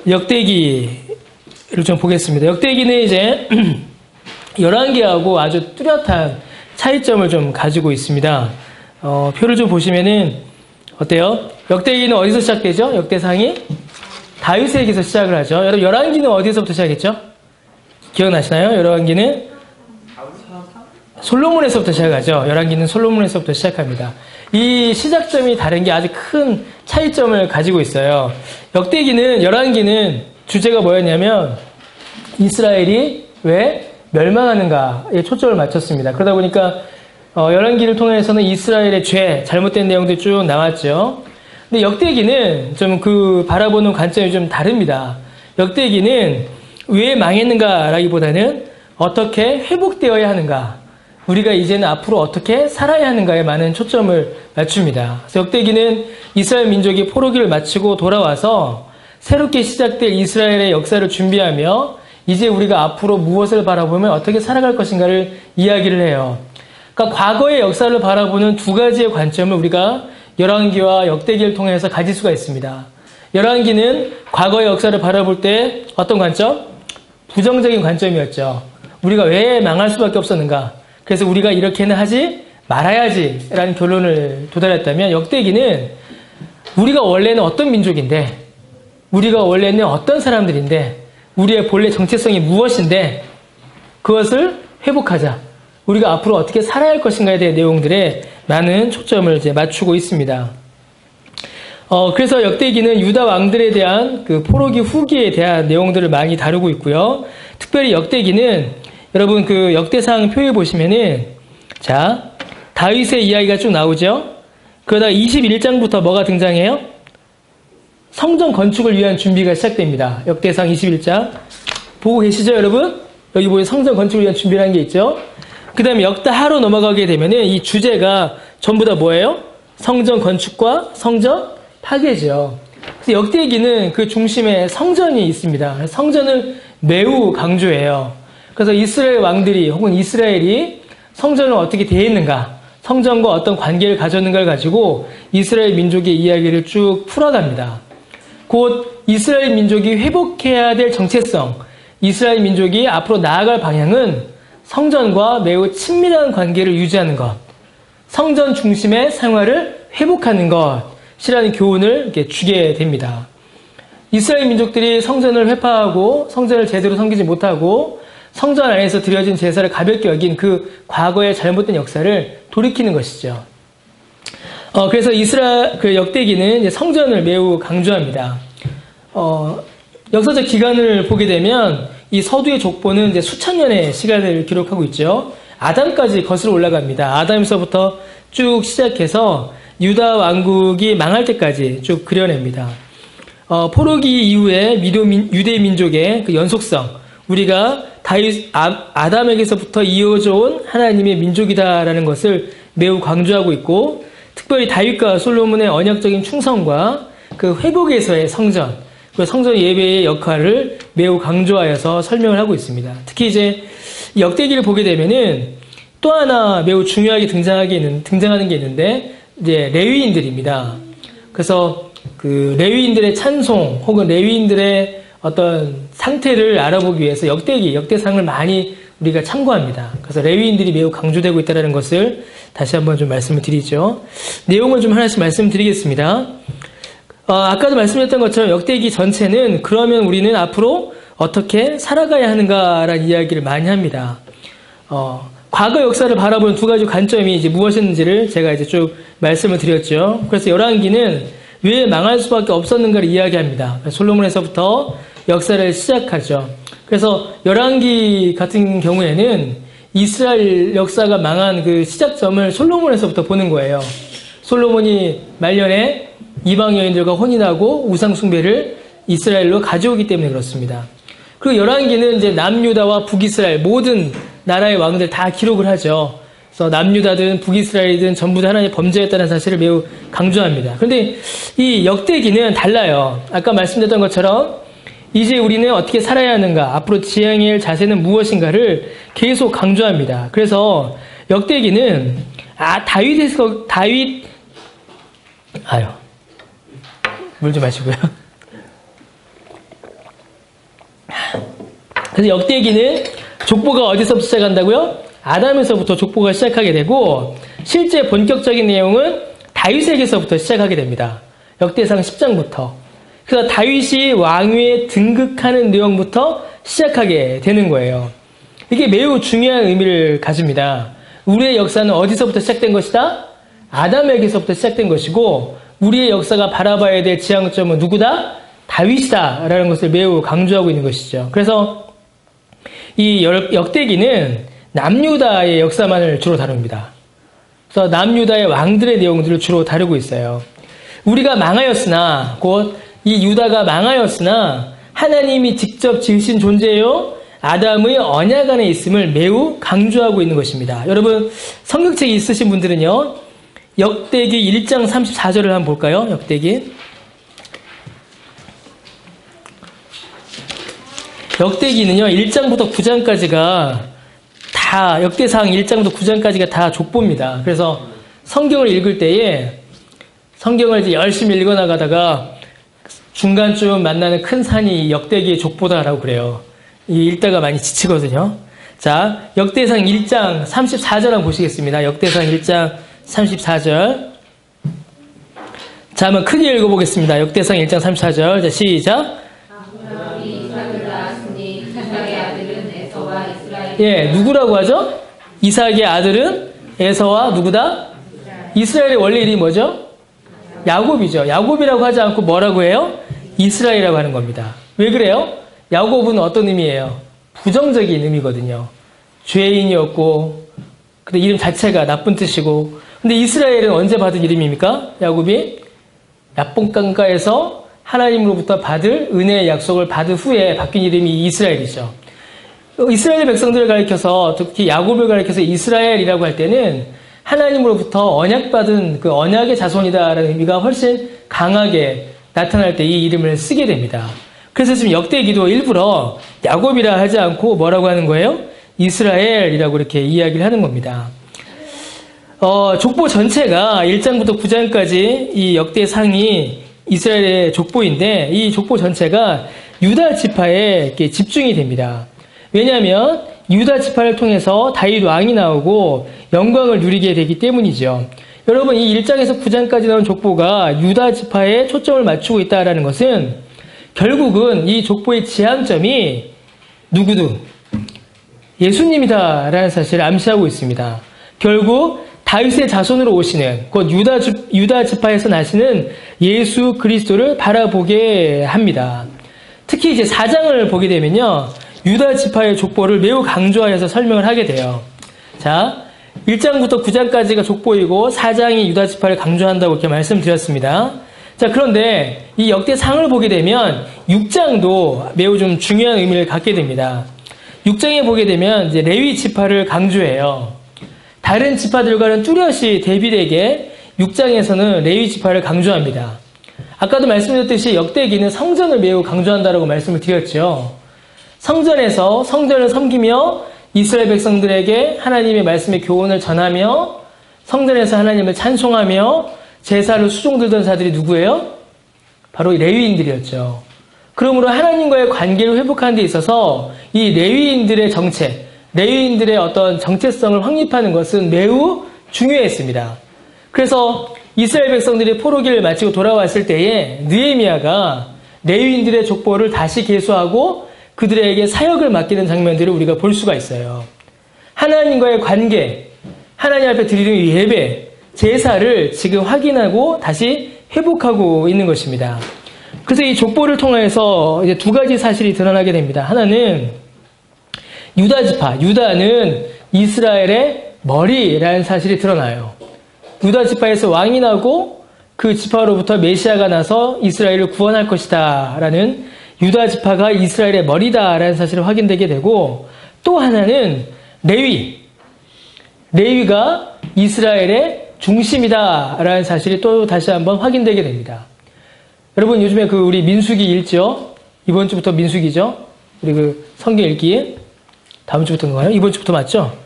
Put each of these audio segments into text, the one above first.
역대기를 좀 보겠습니다. 역대기는 이제 열왕기하고 아주 뚜렷한 차이점을 좀 가지고 있습니다. 표를 좀 보시면은 어때요? 역대기는 어디서 시작되죠? 역대상이 다윗에게서 시작을 하죠. 여러분 열왕기는 어디서부터 시작했죠? 기억나시나요? 열왕기는 솔로몬에서부터 시작하죠. 열왕기는 솔로몬에서부터 시작합니다. 이 시작점이 다른 게 아주 큰 차이점을 가지고 있어요. 열왕기는 주제가 뭐였냐면 이스라엘이 왜 멸망하는가에 초점을 맞췄습니다. 그러다 보니까 열왕기를 통해서는 이스라엘의 죄, 잘못된 내용들이 쭉 나왔죠. 근데 역대기는 좀 그 바라보는 관점이 좀 다릅니다. 역대기는 왜 망했는가라기보다는 어떻게 회복되어야 하는가, 우리가 이제는 앞으로 어떻게 살아야 하는가에 많은 초점을 맞춥니다. 그래서 역대기는 이스라엘 민족이 포로기를 마치고 돌아와서 새롭게 시작될 이스라엘의 역사를 준비하며 이제 우리가 앞으로 무엇을 바라보면 어떻게 살아갈 것인가를 이야기를 해요. 그러니까 과거의 역사를 바라보는 두 가지의 관점을 우리가 열왕기와 역대기를 통해서 가질 수가 있습니다. 열왕기는 과거의 역사를 바라볼 때 어떤 관점? 부정적인 관점이었죠. 우리가 왜 망할 수밖에 없었는가? 그래서 우리가 이렇게는 하지 말아야지 라는 결론을 도달했다면, 역대기는 우리가 원래는 어떤 민족인데, 우리가 원래는 어떤 사람들인데, 우리의 본래 정체성이 무엇인데 그것을 회복하자, 우리가 앞으로 어떻게 살아야 할 것인가에 대한 내용들에 많은 초점을 이제 맞추고 있습니다. 그래서 역대기는 유다 왕들에 대한 그 포로기 후기에 대한 내용들을 많이 다루고 있고요. 특별히 역대기는 여러분 그 역대상 표에 보시면은 자, 다윗의 이야기가 쭉 나오죠. 그러다가 21장부터 뭐가 등장해요? 성전 건축을 위한 준비가 시작됩니다. 역대상 21장 보고 계시죠, 여러분? 여기 보면 성전 건축을 위한 준비라는 게 있죠. 그 다음에 역다하로 넘어가게 되면은 이 주제가 전부 다 뭐예요? 성전 건축과 성전 파괴죠. 그래서 역대기는 그 중심에 성전이 있습니다. 성전을 매우 강조해요. 그래서 이스라엘 왕들이 혹은 이스라엘이 성전을 어떻게 대했는가, 성전과 어떤 관계를 가졌는가를 가지고 이스라엘 민족의 이야기를 쭉 풀어갑니다. 곧 이스라엘 민족이 회복해야 될 정체성, 이스라엘 민족이 앞으로 나아갈 방향은 성전과 매우 친밀한 관계를 유지하는 것, 성전 중심의 생활을 회복하는 것이라는 교훈을 이렇게 주게 됩니다. 이스라엘 민족들이 성전을 회파하고 성전을 제대로 섬기지 못하고 성전 안에서 드려진 제사를 가볍게 여긴 그 과거의 잘못된 역사를 돌이키는 것이죠. 그래서 그 역대기는 이제 성전을 매우 강조합니다. 역사적 기간을 보게 되면 이 서두의 족보는 이제 수천 년의 시간을 기록하고 있죠. 아담까지 거슬러 올라갑니다. 아담에서부터 쭉 시작해서 유다 왕국이 망할 때까지 쭉 그려냅니다. 포로기 이후에 유대 민족의 그 연속성, 우리가 아담에게서부터 이어져 온 하나님의 민족이다라는 것을 매우 강조하고 있고, 특별히 다윗과 솔로몬의 언약적인 충성과 그 회복에서의 성전, 그 성전 예배의 역할을 매우 강조하여서 설명을 하고 있습니다. 특히 이제 역대기를 보게 되면은 또 하나 매우 중요하게 등장하는 게 있는데, 이제 레위인들입니다. 그래서 그 레위인들의 찬송 혹은 레위인들의 어떤 상태를 알아보기 위해서 역대상을 많이 우리가 참고합니다. 그래서 레위인들이 매우 강조되고 있다는 것을 다시 한번 좀 말씀을 드리죠. 내용을 좀 하나씩 말씀드리겠습니다. 아까도 말씀드렸던 것처럼 역대기 전체는 그러면 우리는 앞으로 어떻게 살아가야 하는가라는 이야기를 많이 합니다. 과거 역사를 바라보는 두 가지 관점이 이제 무엇이었는지를 제가 이제 쭉 말씀을 드렸죠. 그래서 열왕기는 왜 망할 수밖에 없었는가를 이야기합니다. 솔로몬에서부터 역사를 시작하죠. 그래서 열왕기 같은 경우에는 이스라엘 역사가 망한 그 시작점을 솔로몬에서부터 보는 거예요. 솔로몬이 말년에 이방 여인들과 혼인하고 우상 숭배를 이스라엘로 가져오기 때문에 그렇습니다. 그리고 열왕기는 이제 남유다와 북이스라엘 모든 나라의 왕들 다 기록을 하죠. 그래서 남유다든 북이스라엘이든 전부 다 하나님의 범죄였다는 사실을 매우 강조합니다. 그런데 이 역대기는 달라요. 아까 말씀드렸던 것처럼 이제 우리는 어떻게 살아야 하는가, 앞으로 지향해야 할 자세는 무엇인가를 계속 강조합니다. 그래서 역대기는 물 좀 마시고요. 그래서 역대기는 족보가 어디서부터 시작한다고요? 아담에서부터 족보가 시작하게 되고 실제 본격적인 내용은 다윗에게서부터 시작하게 됩니다. 역대상 10장부터. 그래서 다윗이 왕위에 등극하는 내용부터 시작하게 되는 거예요. 이게 매우 중요한 의미를 가집니다. 우리의 역사는 어디서부터 시작된 것이다? 아담에게서부터 시작된 것이고 우리의 역사가 바라봐야 될 지향점은 누구다? 다윗이다 라는 것을 매우 강조하고 있는 것이죠. 그래서 이 역대기는 남유다의 역사만을 주로 다룹니다. 그래서 남유다의 왕들의 내용들을 주로 다루고 있어요. 우리가 망하였으나 곧 이 유다가 망하였으나 하나님이 직접 지으신 존재요 아담의 언약 안에 있음을 매우 강조하고 있는 것입니다. 여러분 성경책이 있으신 분들은요 역대기 1장 34절을 한번 볼까요? 역대기는요 1장부터 9장까지가 다 역대상 1장부터 9장까지가 다 족보입니다. 그래서 성경을 읽을 때에 성경을 이제 열심히 읽어나가다가 중간쯤 만나는 큰 산이 역대기의 족보다라고 그래요. 읽다가 많이 지치거든요. 자, 역대상 1장 34절 한번 보시겠습니다. 역대상 1장 34절. 자, 한번 크게 읽어보겠습니다. 역대상 1장 34절. 자, 시작. 예, 누구라고 하죠? 이삭의 아들은 에서와 누구다? 이스라엘의 원래 이름이 뭐죠? 야곱이죠. 야곱이라고 하지 않고 뭐라고 해요? 이스라엘이라고 하는 겁니다. 왜 그래요? 야곱은 어떤 의미예요? 부정적인 의미거든요. 죄인이었고, 근데 이름 자체가 나쁜 뜻이고, 근데 이스라엘은 언제 받은 이름입니까? 야곱이 야복강가에서 하나님으로부터 받을 은혜의 약속을 받은 후에 바뀐 이름이 이스라엘이죠. 이스라엘 백성들을 가리켜서, 특히 야곱을 가리켜서 이스라엘이라고 할 때는 하나님으로부터 언약받은 그 언약의 자손이다라는 의미가 훨씬 강하게 나타날 때 이 이름을 쓰게 됩니다. 그래서 지금 역대기도 일부러 야곱이라 하지 않고 뭐라고 하는 거예요? 이스라엘이라고 이렇게 이야기를 하는 겁니다. 족보 전체가 1장부터 9장까지 이 역대상이 이스라엘의 족보인데 이 족보 전체가 유다 지파에 이렇게 집중이 됩니다. 왜냐하면 유다 지파를 통해서 다윗 왕이 나오고 영광을 누리게 되기 때문이죠. 여러분 이 1장에서 9장까지 나온 족보가 유다 지파에 초점을 맞추고 있다는 것은 결국은 이 족보의 지향점이 누구도 예수님이다라는 사실을 암시하고 있습니다. 결국 다윗의 자손으로 오시는 곧 유다 지파에서 나시는 예수 그리스도를 바라보게 합니다. 특히 이제 4장을 보게 되면요. 유다 지파의 족보를 매우 강조하여서 설명을 하게 돼요. 자, 1장부터 9장까지가 족보이고 4장이 유다 지파를 강조한다고 이렇게 말씀드렸습니다. 자, 그런데 이 역대상을 보게 되면 6장도 매우 좀 중요한 의미를 갖게 됩니다. 6장에 보게 되면 이제 레위 지파를 강조해요. 다른 지파들과는 뚜렷이 대비되게 6장에서는 레위 지파를 강조합니다. 아까도 말씀드렸듯이 역대기는 성전을 매우 강조한다라고 말씀을 드렸죠. 성전에서 성전을 섬기며 이스라엘 백성들에게 하나님의 말씀의 교훈을 전하며 성전에서 하나님을 찬송하며 제사를 수종들던 자들이 누구예요? 바로 레위인들이었죠. 그러므로 하나님과의 관계를 회복하는 데 있어서 이 레위인들의 정체, 레위인들의 어떤 정체성을 확립하는 것은 매우 중요했습니다. 그래서 이스라엘 백성들이 포로기를 마치고 돌아왔을 때에 느헤미야가 레위인들의 족보를 다시 계수하고 그들에게 사역을 맡기는 장면들을 우리가 볼 수가 있어요. 하나님과의 관계, 하나님 앞에 드리는 예배, 제사를 지금 확인하고 다시 회복하고 있는 것입니다. 그래서 이 족보를 통해서 이제 두 가지 사실이 드러나게 됩니다. 하나는 유다 지파, 유다는 이스라엘의 머리라는 사실이 드러나요. 유다 지파에서 왕이 나고 그 지파로부터 메시아가 나서 이스라엘을 구원할 것이다 라는 유다 지파가 이스라엘의 머리다라는 사실을 확인되게 되고 또 하나는 레위가 이스라엘의 중심이다라는 사실이 또 다시 한번 확인되게 됩니다. 여러분 요즘에 그 우리 민수기 읽죠? 이번 주부터 민수기죠? 우리 그 성경 읽기 다음 주부터인가요? 이번 주부터 맞죠?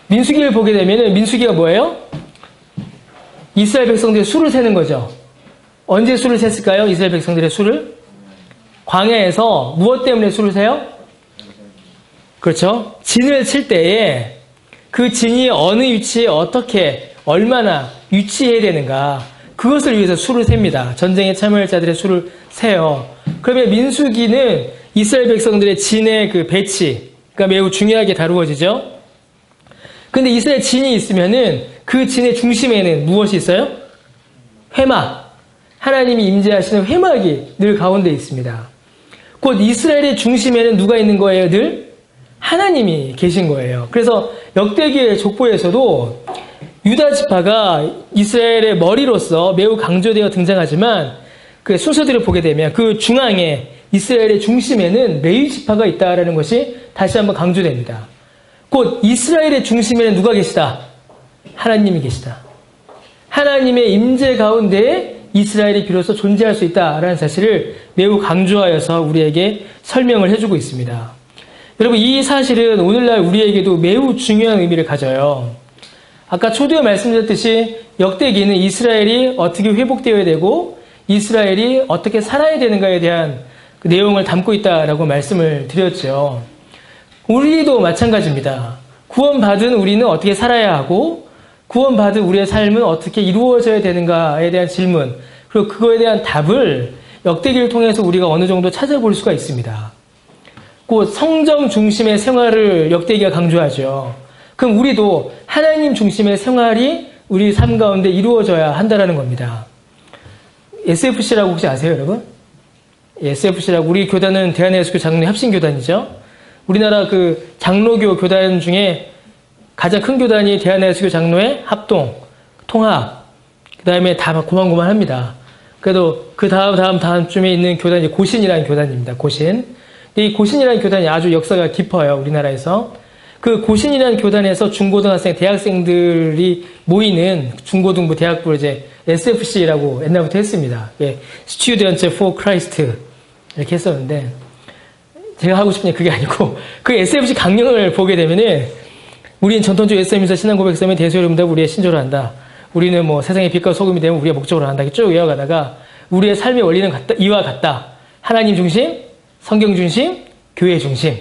민수기를 보게 되면은 민수기가 뭐예요? 이스라엘 백성들의 수를 세는 거죠. 언제 수를 셌을까요? 이스라엘 백성들의 수를? 광야에서 무엇 때문에 수를 세요? 그렇죠? 진을 칠 때에 그 진이 어느 위치에 어떻게 얼마나 위치해야 되는가 그것을 위해서 수를 셉니다. 전쟁에 참여할 자들의 수를 세요. 그러면 민수기는 이스라엘 백성들의 진의 그 배치가 매우 중요하게 다루어지죠. 근데 이스라엘 진이 있으면은 그 진의 중심에는 무엇이 있어요? 회막. 하나님이 임재하시는 회막이 늘 가운데 있습니다. 곧 이스라엘의 중심에는 누가 있는 거예요? 늘 하나님이 계신 거예요. 그래서 역대기의 족보에서도 유다 지파가 이스라엘의 머리로서 매우 강조되어 등장하지만 그 순서들을 보게 되면 그 중앙에 이스라엘의 중심에는 레위 지파가 있다라는 것이 다시 한번 강조됩니다. 곧 이스라엘의 중심에는 누가 계시다? 하나님이 계시다. 하나님의 임재 가운데 이스라엘이 비로소 존재할 수 있다라는 사실을 매우 강조하여서 우리에게 설명을 해주고 있습니다. 여러분, 이 사실은 오늘날 우리에게도 매우 중요한 의미를 가져요. 아까 초두에 말씀드렸듯이 역대기는 이스라엘이 어떻게 회복되어야 되고 이스라엘이 어떻게 살아야 되는가에 대한 그 내용을 담고 있다라고 말씀을 드렸죠. 우리도 마찬가지입니다. 구원받은 우리는 어떻게 살아야 하고 구원받은 우리의 삶은 어떻게 이루어져야 되는가에 대한 질문, 그리고 그거에 대한 답을 역대기를 통해서 우리가 어느 정도 찾아볼 수가 있습니다. 곧 성정 중심의 생활을 역대기가 강조하죠. 그럼 우리도 하나님 중심의 생활이 우리 삶 가운데 이루어져야 한다는 겁니다. SFC라고 혹시 아세요, 여러분? SFC라고, 우리 교단은 대한예수교 장로의 합신교단이죠. 우리나라 그 장로교 교단 중에 가장 큰 교단이 대한예수교 장로의 합동, 통합, 그 다음에 다 고만고만합니다. 그래도 그 다음쯤에 있는 교단이 고신이라는 교단입니다. 고신. 이 고신이라는 교단이 아주 역사가 깊어요, 우리나라에서. 그 고신이라는 교단에서 중고등학생, 대학생들이 모이는 중고등부 대학부를 이제 SFC라고 옛날부터 했습니다. 예, Students for Christ 이렇게 했었는데 제가 하고 싶은 게 그게 아니고 그 SFC 강령을 보게 되면은 우리는 전통적 예수님에서 신앙 고백서면 대소여름답 우리의 신조를 한다. 우리는 뭐 세상의 빛과 소금이 되면 우리의 목적으로 한다. 쭉 이어가다가 우리의 삶의 원리는 이와 같다. 하나님 중심, 성경 중심, 교회 중심.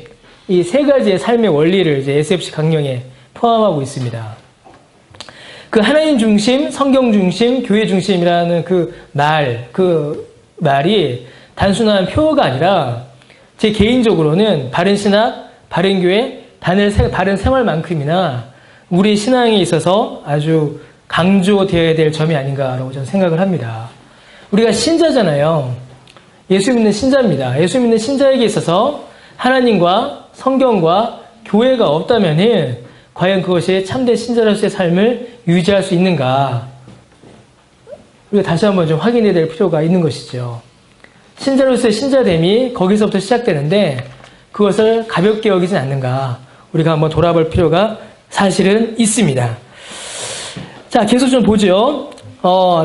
이 세 가지의 삶의 원리를 이제 SFC 강령에 포함하고 있습니다. 그 하나님 중심, 성경 중심, 교회 중심이라는 그 말이 단순한 표어가 아니라 제 개인적으로는 바른 신학, 바른 교회, 바른 생활만큼이나 우리 신앙에 있어서 아주 강조되어야 될 점이 아닌가라고 저는 생각을 합니다. 우리가 신자잖아요. 예수 믿는 신자입니다. 예수 믿는 신자에게 있어서 하나님과 성경과 교회가 없다면은 과연 그것이 참된 신자로서의 삶을 유지할 수 있는가? 우리가 다시 한번 좀 확인해야 될 필요가 있는 것이죠. 신자로서의 신자됨이 거기서부터 시작되는데 그것을 가볍게 여기진 않는가? 우리가 한번 돌아볼 필요가 사실은 있습니다. 자, 계속 좀 보죠.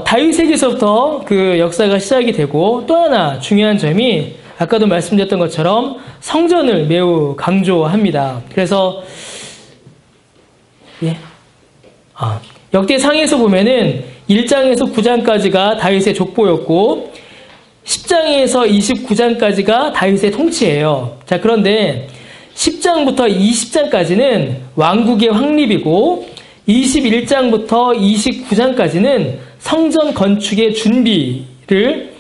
다윗에게서부터 그 역사가 시작이 되고 또 하나 중요한 점이 아까도 말씀드렸던 것처럼 성전을 매우 강조합니다. 그래서 역대상에서 보면은 1장에서 9장까지가 다윗의 족보였고 10장에서 29장까지가 다윗의 통치예요. 자, 그런데 10장부터 20장까지는 왕국의 확립이고 21장부터 29장까지는 성전 건축의 준비를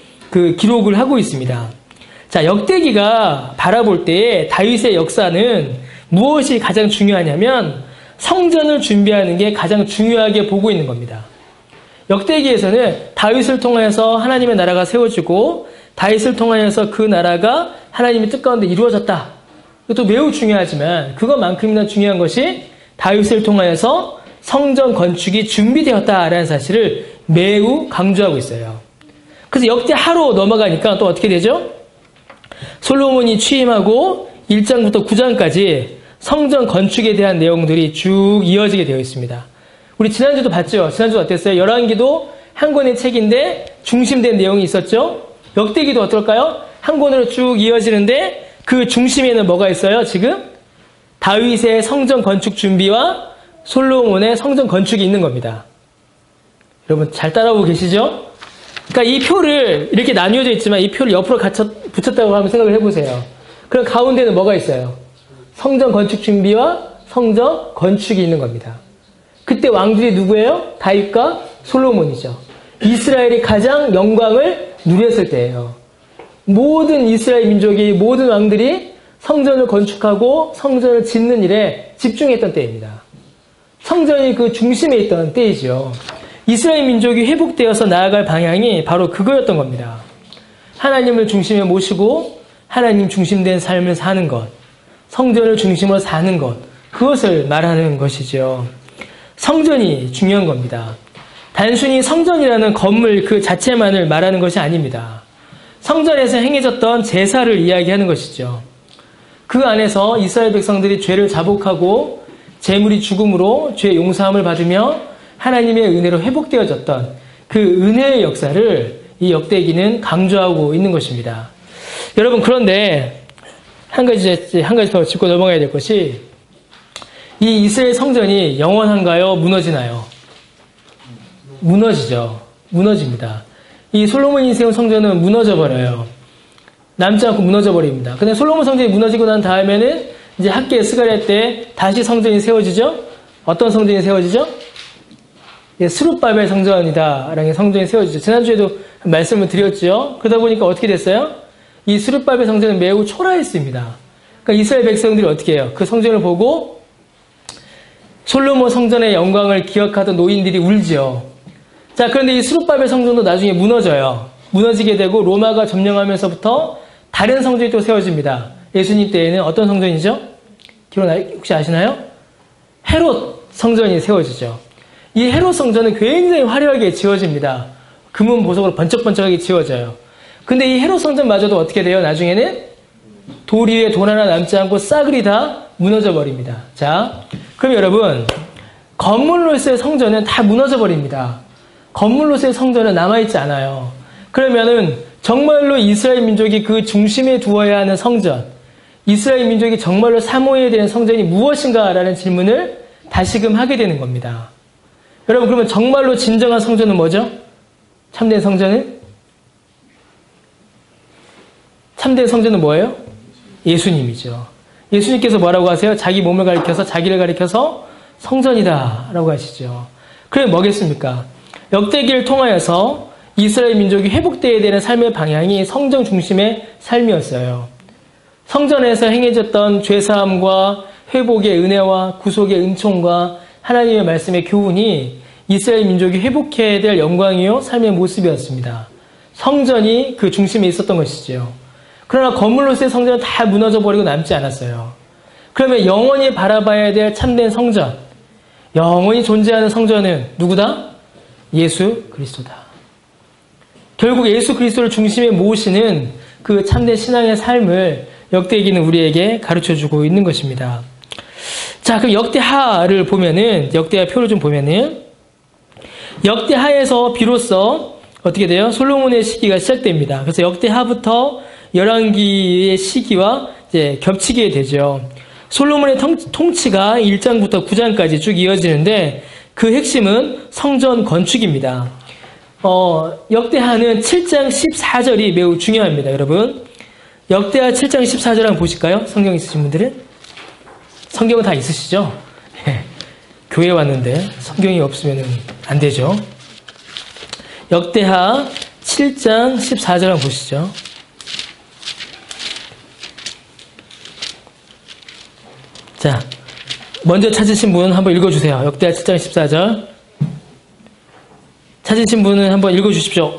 기록을 하고 있습니다. 자, 역대기가 바라볼 때 다윗의 역사는 무엇이 가장 중요하냐면 성전을 준비하는 게 가장 중요하게 보고 있는 겁니다. 역대기에서는 다윗을 통해서 하나님의 나라가 세워지고 다윗을 통하여서 그 나라가 하나님의 뜻 가운데 이루어졌다. 이것도 매우 중요하지만 그것만큼이나 중요한 것이 다윗을 통하여서 성전 건축이 준비되었다라는 사실을 매우 강조하고 있어요. 그래서 역대하로 넘어가니까 또 어떻게 되죠? 솔로몬이 취임하고 1장부터 9장까지 성전 건축에 대한 내용들이 쭉 이어지게 되어 있습니다. 우리 지난주도 봤죠? 지난주 어땠어요? 열왕기도 한 권의 책인데 중심된 내용이 있었죠? 역대기도 어떨까요? 한 권으로 쭉 이어지는데 그 중심에는 뭐가 있어요? 지금 다윗의 성전 건축 준비와 솔로몬의 성전 건축이 있는 겁니다. 여러분 잘 따라오고 계시죠? 그러니까 이 표를 이렇게 나뉘어져 있지만 이 표를 옆으로 붙였다고 하면 생각을 해보세요. 그럼 가운데는 뭐가 있어요? 성전 건축 준비와 성전 건축이 있는 겁니다. 그때 왕들이 누구예요? 다윗과 솔로몬이죠. 이스라엘이 가장 영광을 누렸을 때예요. 모든 이스라엘 민족이 모든 왕들이 성전을 건축하고 성전을 짓는 일에 집중했던 때입니다. 성전이 그 중심에 있던 때이죠. 이스라엘 민족이 회복되어서 나아갈 방향이 바로 그거였던 겁니다. 하나님을 중심에 모시고 하나님 중심된 삶을 사는 것, 성전을 중심으로 사는 것, 그것을 말하는 것이죠. 성전이 중요한 겁니다. 단순히 성전이라는 건물 그 자체만을 말하는 것이 아닙니다. 성전에서 행해졌던 제사를 이야기하는 것이죠. 그 안에서 이스라엘 백성들이 죄를 자복하고 재물이 죽음으로 죄 용서함을 받으며 하나님의 은혜로 회복되어졌던 그 은혜의 역사를 이 역대기는 강조하고 있는 것입니다. 여러분, 그런데 한 가지 더 짚고 넘어가야 될 것이, 이 이스라엘 성전이 영원한가요? 무너지나요? 무너지죠. 무너집니다. 이 솔로몬이 세운 성전은 무너져버려요. 남지 않고 무너져버립니다. 근데 솔로몬 성전이 무너지고 난 다음에는 이제 학계 스가랴 때 다시 성전이 세워지죠? 어떤 성전이 세워지죠? 스룹바벨 성전이다 라는 성전이 세워지죠. 지난주에도 말씀을 드렸죠. 그러다 보니까 어떻게 됐어요? 이 스룹바벨 성전은 매우 초라했습니다. 그러니까 이스라엘 백성들이 어떻게 해요? 그 성전을 보고 솔로몬 성전의 영광을 기억하던 노인들이 울죠. 자, 그런데 이 스룹바벨 성전도 나중에 무너져요. 무너지게 되고 로마가 점령하면서부터 다른 성전이 또 세워집니다. 예수님 때에는 어떤 성전이죠? 기록 혹시 아시나요? 헤롯 성전이 세워지죠. 이 헤롯 성전은 굉장히 화려하게 지어집니다. 금은 보석으로 번쩍번쩍하게 지어져요. 근데 이 헤롯 성전마저도 어떻게 돼요? 나중에는 돌 위에 돈 하나 남지 않고 싸그리 다 무너져 버립니다. 자, 그럼 여러분, 건물로서의 성전은 다 무너져 버립니다. 건물로서의 성전은 남아있지 않아요. 그러면은 정말로 이스라엘 민족이 그 중심에 두어야 하는 성전, 이스라엘 민족이 정말로 사모해야 되는 성전이 무엇인가라는 질문을 다시금 하게 되는 겁니다. 여러분, 그러면 정말로 진정한 성전은 뭐죠? 참된 성전은? 참된 성전은 뭐예요? 예수님이죠. 예수님께서 뭐라고 하세요? 자기 몸을 가리켜서, 자기를 가리켜서 성전이다 라고 하시죠. 그게 뭐겠습니까? 역대기를 통하여서 이스라엘 민족이 회복되어야 되는 삶의 방향이 성전 중심의 삶이었어요. 성전에서 행해졌던 죄사함과 회복의 은혜와 구속의 은총과 하나님의 말씀의 교훈이 이스라엘 민족이 회복해야 될 영광이요 삶의 모습이었습니다. 성전이 그 중심에 있었던 것이지요. 그러나 건물로서의 성전은 다 무너져버리고 남지 않았어요. 그러면 영원히 바라봐야 될 참된 성전, 영원히 존재하는 성전은 누구다? 예수 그리스도다. 결국 예수 그리스도를 중심에 모시는 그 참된 신앙의 삶을 역대기는 우리에게 가르쳐주고 있는 것입니다. 자, 그럼 역대하를 보면은, 역대하 표를 좀 보면은, 역대하에서 비로소 어떻게 돼요? 솔로몬의 시기가 시작됩니다. 그래서 역대하부터 열왕기의 시기와 이제 겹치게 되죠. 솔로몬의 통치가 1장부터 9장까지 쭉 이어지는데 그 핵심은 성전 건축입니다. 역대하는 7장 14절이 매우 중요합니다, 여러분. 역대하 7장 14절 한번 보실까요? 성경 있으신 분들은? 성경은 다 있으시죠? 교회 왔는데 성경이 없으면 안 되죠. 역대하 7장 14절 한번 보시죠. 자, 먼저 찾으신 분은 한번 읽어주세요. 역대하 7장 14절. 찾으신 분은 한번 읽어주십시오.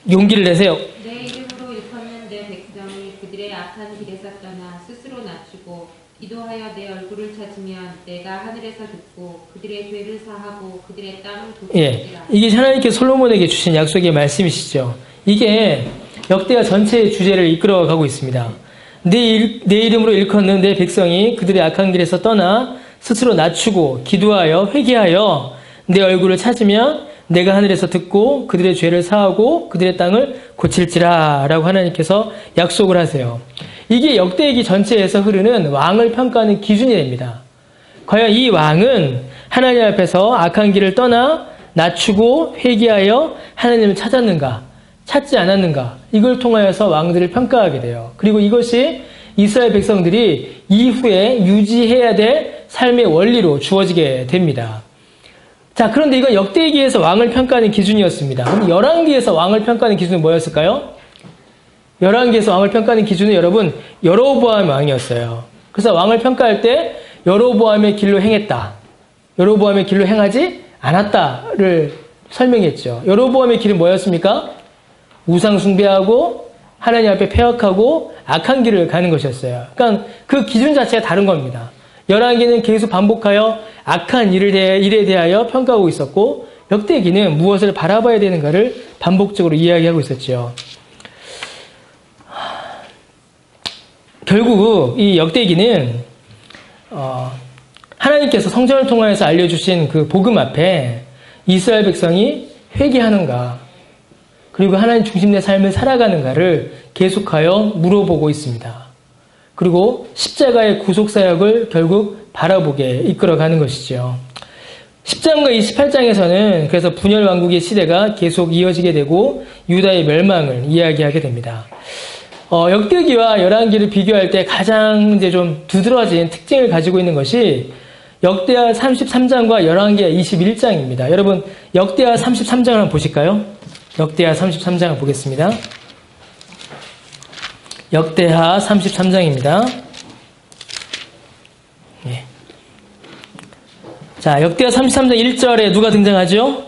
용기를 내세요. 내 이름으로 일컫는 내 백성이 그들의 악한 길에서 떠나 스스로 낮추고 기도하여 내 얼굴을 찾으면 내가 하늘에서 듣고 그들의 죄를 사하고 그들의 땅을 고치리라. 이게 하나님께 솔로몬에게 주신 약속의 말씀이시죠. 이게 역대하 전체의 주제를 이끌어가고 있습니다. 내 이름으로 일컫는 내 백성이 그들의 악한 길에서 떠나 스스로 낮추고 기도하여 회개하여 내 얼굴을 찾으면 내가 하늘에서 듣고 그들의 죄를 사하고 그들의 땅을 고칠지라 라고 하나님께서 약속을 하세요. 이게 역대기 전체에서 흐르는 왕을 평가하는 기준이 됩니다. 과연 이 왕은 하나님 앞에서 악한 길을 떠나 낮추고 회개하여 하나님을 찾았는가, 찾지 않았는가, 이걸 통하여서 왕들을 평가하게 돼요. 그리고 이것이 이스라엘 백성들이 이후에 유지해야 될 삶의 원리로 주어지게 됩니다. 자, 그런데 이건 역대기에서 왕을 평가하는 기준이었습니다. 그럼 열왕기에서 왕을 평가하는 기준은 뭐였을까요? 열왕기에서 왕을 평가하는 기준은 여러분 여로보암 왕이었어요. 그래서 왕을 평가할 때 여로보암의 길로 행했다, 여로보암의 길로 행하지 않았다를 설명했죠. 여로보암의 길은 뭐였습니까? 우상 숭배하고 하나님 앞에 패역하고 악한 길을 가는 것이었어요. 그러니까 그 기준 자체가 다른 겁니다. 열왕기는 계속 반복하여 악한 일에 대하여 평가하고 있었고, 역대기는 무엇을 바라봐야 되는가를 반복적으로 이야기하고 있었죠. 결국 이 역대기는 하나님께서 성전을 통하여서 알려주신 그 복음 앞에 이스라엘 백성이 회개하는가, 그리고 하나님 중심의 삶을 살아가는가를 계속하여 물어보고 있습니다. 그리고 십자가의 구속사역을 결국 바라보게 이끌어가는 것이죠. 10장과 28장에서는 그래서 분열 왕국의 시대가 계속 이어지게 되고 유다의 멸망을 이야기하게 됩니다. 역대기와 열왕기를 비교할 때 가장 이제 좀 두드러진 특징을 가지고 있는 것이 역대하 33장과 열왕기하 21장입니다. 여러분, 역대하 33장을 한번 보실까요? 역대하 33장을 보겠습니다. 역대하 33장입니다. 예. 자, 역대하 33장 1절에 누가 등장하죠?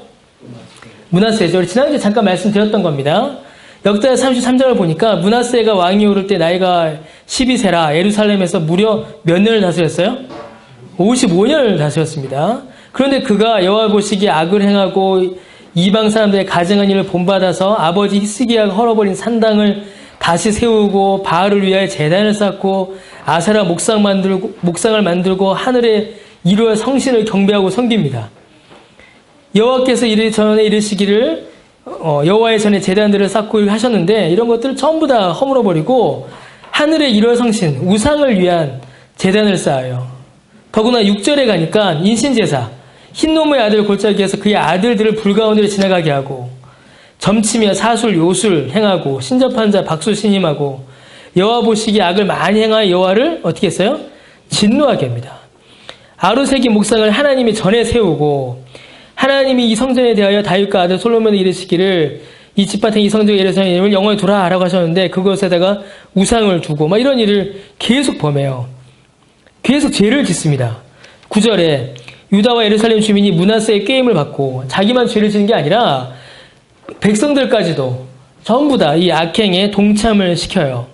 므낫세죠. 우리 지난주에 잠깐 말씀드렸던 겁니다. 역대하 33장을 보니까 므낫세가 왕이 오를 때 나이가 12세라 예루살렘에서 무려 몇 년을 다스렸어요? 55년을 다스렸습니다. 그런데 그가 여호와 보시기에 악을 행하고 이방 사람들의 가증한 일을 본받아서 아버지 히스기야가 헐어버린 산당을 다시 세우고 바알을 위하여 제단을 쌓고 아세라 목상을 만들고 하늘에 이루어 성신을 경배하고 섬깁니다. 여호와께서 전에 이르시기를 여호와의 전에 제단들을 쌓고 하셨는데 이런 것들을 전부 다 허물어버리고 하늘에 이루어 성신 우상을 위한 제단을 쌓아요. 더구나 6절에 가니까 인신제사 흰놈의 아들 골짜기에서 그의 아들들을 불 가운데로 지나가게 하고 점치며 사술 요술 행하고 신접한 자 박수 신임하고 여호와 보시기에 악을 많이 행하여 여호와를 어떻게 했어요? 진노하게 합니다. 아루세기 목상을 하나님이 전에 세우고 하나님이 이 성전에 대하여 다윗과 아들 솔로몬에 이르시기를 이 집밭에 이 성전 예루살렘을 영원히 두라라고 하셨는데 그것에다가 우상을 두고 막 이런 일을 계속 범해요. 계속 죄를 짓습니다. 9절에 유다와 예루살렘 주민이 므낫세의 꾀임을 받고 자기만 죄를 지는 게 아니라 백성들까지도 전부 다 이 악행에 동참을 시켜요.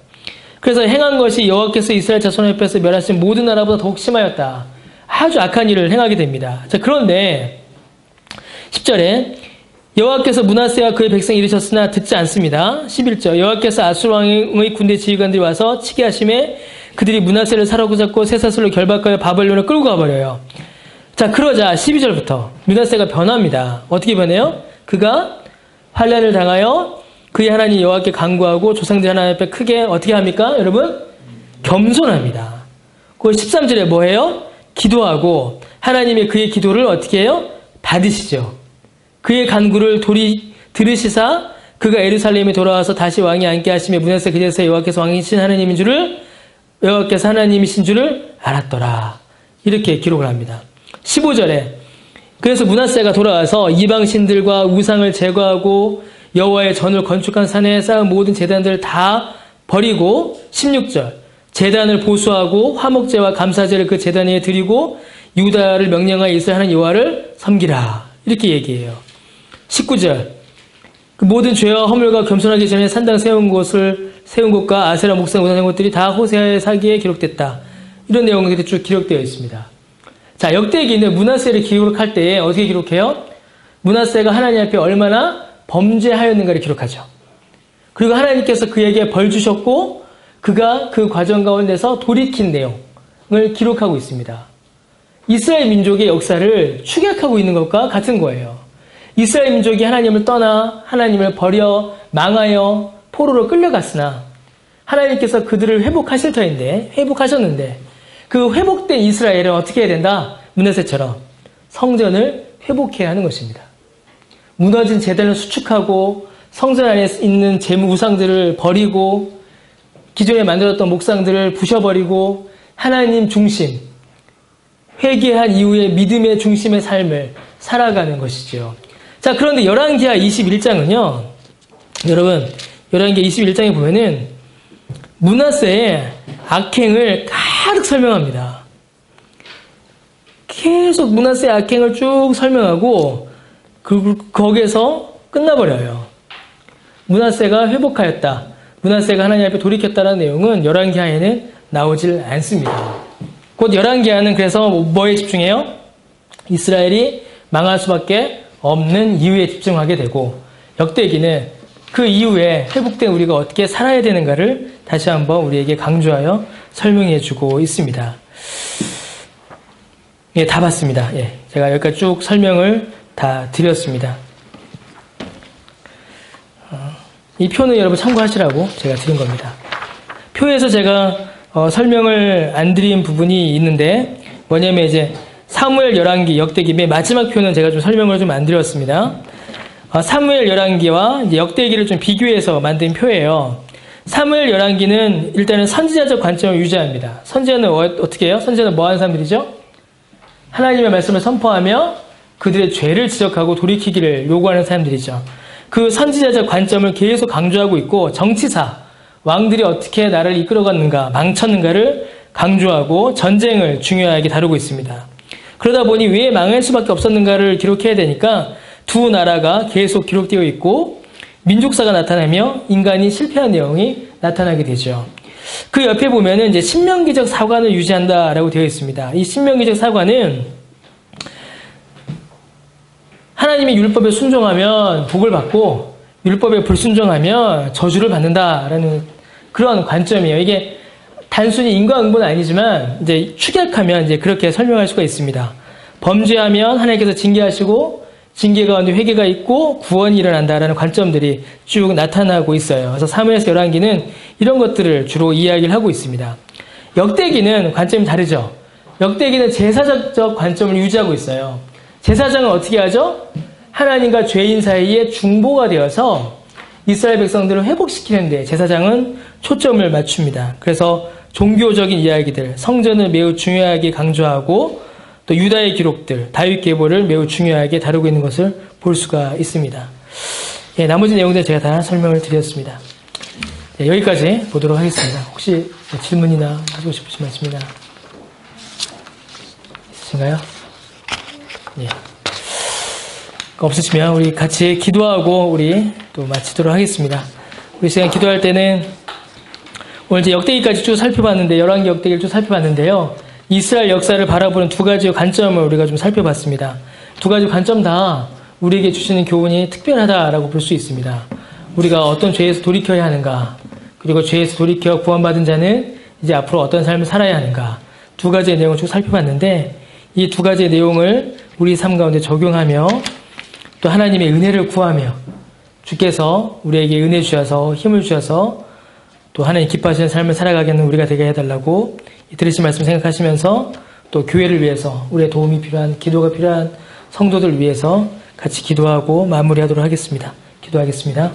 그래서 행한 것이 여호와께서 이스라엘 자손의 옆에서 멸하신 모든 나라보다 더욱 심하였다. 아주 악한 일을 행하게 됩니다. 자, 그런데 10절에 여호와께서 므낫세와 그의 백성이 이르셨으나 듣지 않습니다. 11절 여호와께서 아수르 왕의 군대 지휘관들이 와서 치게 하심에 그들이 므낫세를 사로잡고 쇠사슬로 결박하여 바벨론을 끌고 가버려요. 자, 그러자 12절부터 므낫세가 변합니다. 어떻게 변해요? 그가 환난을 당하여 그의 하나님 여호와께 간구하고 조상들 하나님 앞에 크게 어떻게 합니까? 여러분? 겸손합니다. 그 13절에 뭐해요? 기도하고 하나님의 그의 기도를 어떻게 해요? 받으시죠. 그의 간구를 들으시사 그가 예루살렘에 돌아와서 다시 왕이 앉게 하시며 므낫세 그제서 여호와께서 왕이신 여호와께서 하나님이신 줄을 알았더라. 이렇게 기록을 합니다. 15절에 그래서 므낫세가 돌아와서 이방신들과 우상을 제거하고 여호와의 전을 건축한 산에 쌓은 모든 제단들을 다 버리고 16절 제단을 보수하고 화목제와 감사제를 그 제단 위에 드리고 유다를 명령하여 이스라엘 하나님 여호와를 섬기라. 이렇게 얘기해요. 19절 그 모든 죄와 허물과 겸손하기 전에 산당 세운 곳과 아세라 목상 우상 것들이 다 호세아의 사기에 기록됐다. 이런 내용들이 쭉 기록되어 있습니다. 자, 역대기는 므낫세를 기록할 때에 어떻게 기록해요? 므낫세가 하나님 앞에 얼마나 범죄하였는가를 기록하죠. 그리고 하나님께서 그에게 벌 주셨고 그가 그 과정 가운데서 돌이킨 내용을 기록하고 있습니다. 이스라엘 민족의 역사를 축약하고 있는 것과 같은 거예요. 이스라엘 민족이 하나님을 떠나 하나님을 버려 망하여 포로로 끌려갔으나 하나님께서 그들을 회복하실 터인데 회복하셨는데 그 회복된 이스라엘은 어떻게 해야 된다? 므낫세처럼 성전을 회복해야 하는 것입니다. 무너진 제단을 수축하고 성전 안에 있는 재무 우상들을 버리고 기존에 만들었던 목상들을 부셔버리고 하나님 중심, 회개한 이후에 믿음의 중심의 삶을 살아가는 것이죠. 자, 그런데 열왕기하 21장은요. 여러분, 열왕기 21장에 보면은 므낫세의 악행을 가득 설명합니다. 계속 므낫세의 악행을 쭉 설명하고 거기에서 끝나버려요. 므낫세가 회복하였다. 므낫세가 하나님 앞에 돌이켰다는 내용은 열왕기하에는 나오질 않습니다. 곧 열왕기하는 그래서 뭐에 집중해요? 이스라엘이 망할 수밖에 없는 이유에 집중하게 되고, 역대기는 그 이후에 회복된 우리가 어떻게 살아야 되는가를 다시 한번 우리에게 강조하여 설명해 주고 있습니다. 예, 다 봤습니다. 예, 제가 여기까지 쭉 설명을 다 드렸습니다. 이 표는 여러분 참고하시라고 제가 드린 겁니다. 표에서 제가 설명을 안 드린 부분이 있는데, 뭐냐면 이제 사무엘 열왕기 역대기 맨 마지막 표는 제가 좀 설명을 좀 안 드렸습니다. 사무엘 열왕기와 이제 역대기를 좀 비교해서 만든 표예요. 사무엘 열왕기는 일단은 선지자적 관점을 유지합니다. 선지자는 어떻게 해요? 선지자는 뭐 하는 사람들이죠? 하나님의 말씀을 선포하며 그들의 죄를 지적하고 돌이키기를 요구하는 사람들이죠. 그 선지자적 관점을 계속 강조하고 있고, 정치사, 왕들이 어떻게 나라를 이끌어갔는가, 망쳤는가를 강조하고 전쟁을 중요하게 다루고 있습니다. 그러다 보니 왜 망할 수밖에 없었는가를 기록해야 되니까 두 나라가 계속 기록되어 있고 민족사가 나타나며 인간이 실패한 내용이 나타나게 되죠. 그 옆에 보면은 이제 신명기적 사관을 유지한다라고 되어 있습니다. 이 신명기적 사관은 하나님의 율법에 순종하면 복을 받고 율법에 불순종하면 저주를 받는다라는 그런 관점이에요. 이게 단순히 인과응보는 아니지만 이제 축약하면 이제 그렇게 설명할 수가 있습니다. 범죄하면 하나님께서 징계하시고 징계 가운데 회개가 있고 구원이 일어난다라는 관점들이 쭉 나타나고 있어요. 그래서 사무엘서 열왕기는 이런 것들을 주로 이야기를 하고 있습니다. 역대기는 관점이 다르죠. 역대기는 제사적 관점을 유지하고 있어요. 제사장은 어떻게 하죠? 하나님과 죄인 사이에 중보가 되어서 이스라엘 백성들을 회복시키는데 제사장은 초점을 맞춥니다. 그래서 종교적인 이야기들, 성전을 매우 중요하게 강조하고 또 유다의 기록들, 다윗 계보를 매우 중요하게 다루고 있는 것을 볼 수가 있습니다. 예, 나머지 내용들 제가 다 설명을 드렸습니다. 예, 여기까지 보도록 하겠습니다. 혹시 질문이나 하시고 싶으신 말씀이나 있으신가요? 예. 없으시면 우리 같이 기도하고 우리 또 마치도록 하겠습니다. 우리 시간 기도할 때는 오늘 이제 역대기까지 쭉 살펴봤는데, 열왕기 역대기를 쭉 살펴봤는데요. 이스라엘 역사를 바라보는 두 가지 관점을 우리가 좀 살펴봤습니다. 두 가지 관점 다 우리에게 주시는 교훈이 특별하다라고 볼 수 있습니다. 우리가 어떤 죄에서 돌이켜야 하는가, 그리고 죄에서 돌이켜 구원받은 자는 이제 앞으로 어떤 삶을 살아야 하는가, 두 가지의 내용을 쭉 살펴봤는데, 이 두 가지의 내용을 우리 삶 가운데 적용하며 또 하나님의 은혜를 구하며 주께서 우리에게 은혜 주셔서 힘을 주셔서 또 하나님 기뻐하시는 삶을 살아가겠는 우리가 되게 해달라고 들으신 말씀 생각하시면서 또 교회를 위해서 우리의 도움이 필요한, 기도가 필요한 성도들 위해서 같이 기도하고 마무리하도록 하겠습니다. 기도하겠습니다.